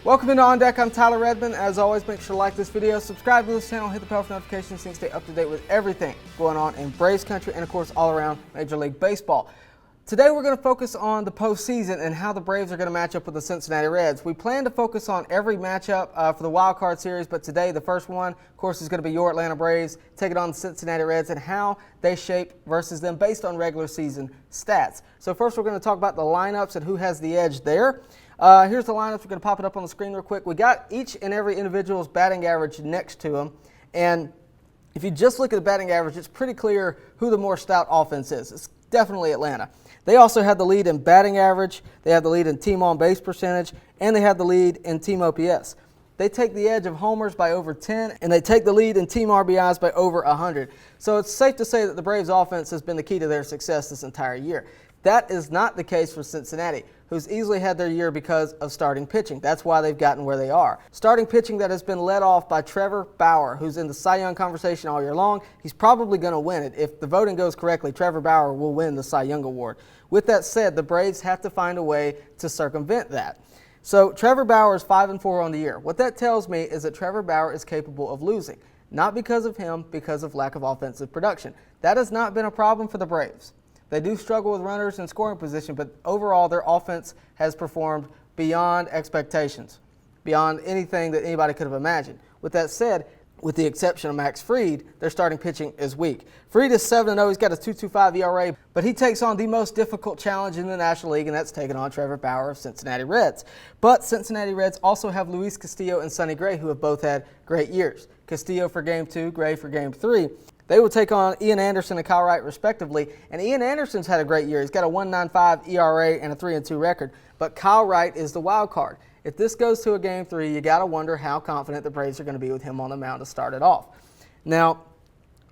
Welcome into On Deck. I'm Tyler Redmond. As always, make sure to like this video, subscribe to this channel, hit the bell for notifications so you can stay up to date with everything going on in Braves country and, of course, all around Major League Baseball. Today, we're going to focus on the postseason and how the Braves are going to match up with the Cincinnati Reds. We plan to focus on every matchup for the Wildcard series, but today, the first one, of course, is going to be your Atlanta Braves taking on the Cincinnati Reds and how they shape versus them based on regular season stats. So first, we're going to talk about the lineups and who has the edge there. Here's the lineups. We're going to pop it up on the screen real quick. We got each and every individual's batting average next to them. And if you just look at the batting average, it's pretty clear who the more stout offense is. It's definitely Atlanta. They also had the lead in batting average. They had the lead in team on-base percentage. And they had the lead in team OPS. They take the edge of homers by over 10, and they take the lead in team RBIs by over 100. So it's safe to say that the Braves' offense has been the key to their success this entire year. That is not the case for Cincinnati, who's easily had their year because of starting pitching. That's why they've gotten where they are. Starting pitching that has been led off by Trevor Bauer, who's in the Cy Young conversation all year long. He's probably going to win it. If the voting goes correctly, Trevor Bauer will win the Cy Young Award. With that said, the Braves have to find a way to circumvent that. So Trevor Bauer is 5-4 on the year. What that tells me is that Trevor Bauer is capable of losing. Not because of him, because of lack of offensive production. That has not been a problem for the Braves. They do struggle with runners in scoring position, but overall their offense has performed beyond expectations, beyond anything that anybody could have imagined. With that said, with the exception of Max Fried, their starting pitching is weak. Fried is 7-0. He's got a 2.25 ERA, but he takes on the most difficult challenge in the National League, and that's taking on Trevor Bauer of Cincinnati Reds. But Cincinnati Reds also have Luis Castillo and Sonny Gray, who have both had great years. Castillo for Game 2, Gray for Game 3. They will take on Ian Anderson and Kyle Wright, respectively. And Ian Anderson's had a great year. He's got a 1.95 ERA and a 3-2 record. But Kyle Wright is the wild card. If this goes to a Game 3, you got to wonder how confident the Braves are going to be with him on the mound to start it off. Now,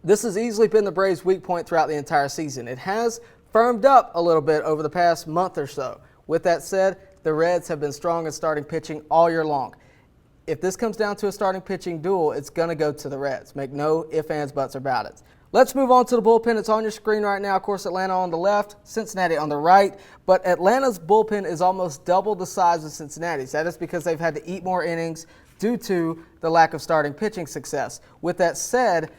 this has easily been the Braves' weak point throughout the entire season. It has firmed up a little bit over the past month or so. With that said, the Reds have been strong in starting pitching all year long. If this comes down to a starting pitching duel, it's going to go to the Reds. Make no ifs, ands, buts about it. Let's move on to the bullpen. It's on your screen right now. Of course, Atlanta on the left, Cincinnati on the right. But Atlanta's bullpen is almost double the size of Cincinnati's. That is because they've had to eat more innings due to the lack of starting pitching success. With that said,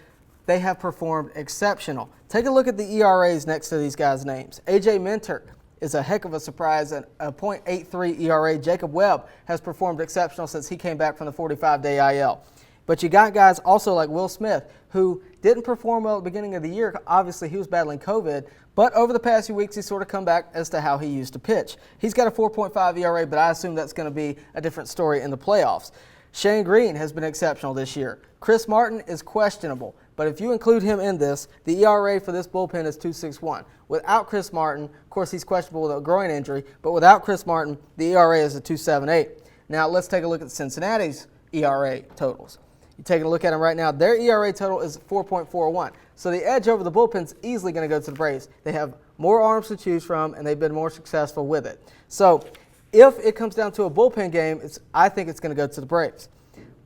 they have performed exceptional. Take a look at the ERAs next to these guys' names. A.J. Minter is a heck of a surprise at a .83 ERA. Jacob Webb has performed exceptional since he came back from the 45-day IL. But you got guys also like Will Smith, who didn't perform well at the beginning of the year. Obviously, he was battling COVID. But over the past few weeks, he's sort of come back as to how he used to pitch. He's got a 4.5 ERA, but I assume that's going to be a different story in the playoffs. Shane Green has been exceptional this year. Chris Martin is questionable. But if you include him in this, the ERA for this bullpen is 2.61. Without Chris Martin, of course, he's questionable with a groin injury, but without Chris Martin, the ERA is a 2.78. Now, let's take a look at Cincinnati's ERA totals. You take a look at them right now. Their ERA total is 4.41. So the edge over the bullpen's easily going to go to the Braves. They have more arms to choose from, and they've been more successful with it. So if it comes down to a bullpen game, I think it's going to go to the Braves.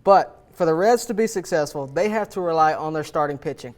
But for the Reds to be successful, they have to rely on their starting pitching.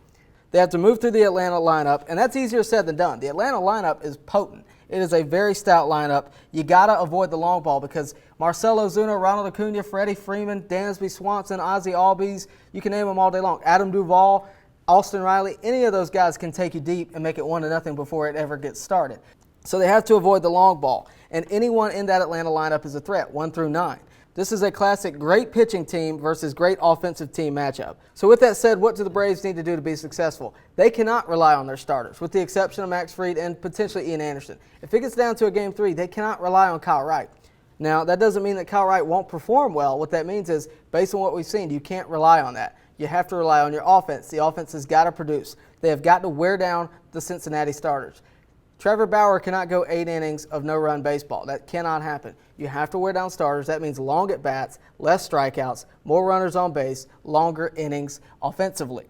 They have to move through the Atlanta lineup, and that's easier said than done. The Atlanta lineup is potent. It is a very stout lineup. You got to avoid the long ball because Marcell, Ozuna, Ronald Acuna, Freddie, Freeman, Dansby, Swanson, Ozzie Albies, you can name them all day long. Adam Duvall, Austin Riley, any of those guys can take you deep and make it 1-0 before it ever gets started. So they have to avoid the long ball, and anyone in that Atlanta lineup is a threat, 1 through 9. This is a classic great pitching team versus great offensive team matchup. So with that said, what do the Braves need to do to be successful? They cannot rely on their starters, with the exception of Max Fried and potentially Ian Anderson. If it gets down to a Game 3, they cannot rely on Kyle Wright. Now, that doesn't mean that Kyle Wright won't perform well. What that means is, based on what we've seen, you can't rely on that. You have to rely on your offense. The offense has got to produce. They have got to wear down the Cincinnati starters. Trevor Bauer cannot go 8 innings of no-run baseball. That cannot happen. You have to wear down starters. That means long at-bats, less strikeouts, more runners on base, longer innings offensively.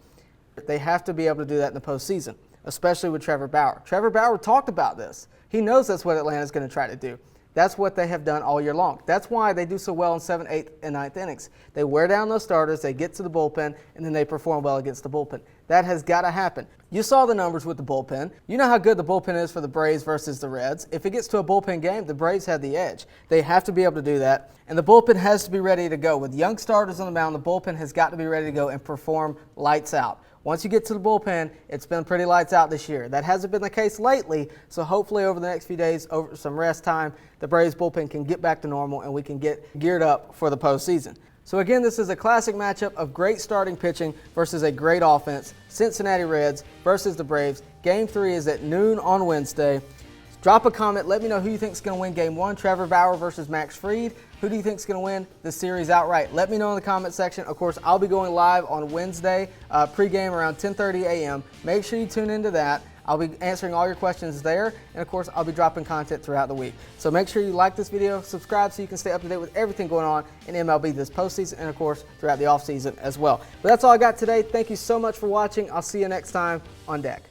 They have to be able to do that in the postseason, especially with Trevor Bauer. Trevor Bauer talked about this. He knows that's what Atlanta is going to try to do. That's what they have done all year long. That's why they do so well in 7th, 8th, and 9th innings. They wear down those starters, they get to the bullpen, and then they perform well against the bullpen. That has got to happen. You saw the numbers with the bullpen. You know how good the bullpen is for the Braves versus the Reds. If it gets to a bullpen game, the Braves have the edge. They have to be able to do that, and the bullpen has to be ready to go. With young starters on the mound, the bullpen has got to be ready to go and perform lights out. Once you get to the bullpen, it's been pretty lights out this year. That hasn't been the case lately, so hopefully over the next few days, over some rest time, the Braves bullpen can get back to normal and we can get geared up for the postseason. So again, this is a classic matchup of great starting pitching versus a great offense. Cincinnati Reds versus the Braves. Game 3 is at noon on Wednesday. Drop a comment. Let me know who you think is going to win Game 1, Trevor Bauer versus Max Fried. Who do you think is going to win the series outright? Let me know in the comment section. Of course, I'll be going live on Wednesday, pregame around 10:30 a.m. Make sure you tune into that. I'll be answering all your questions there, and of course, I'll be dropping content throughout the week. So make sure you like this video, subscribe so you can stay up to date with everything going on in MLB this postseason, and of course, throughout the offseason as well. But that's all I got today. Thank you so much for watching. I'll see you next time on deck.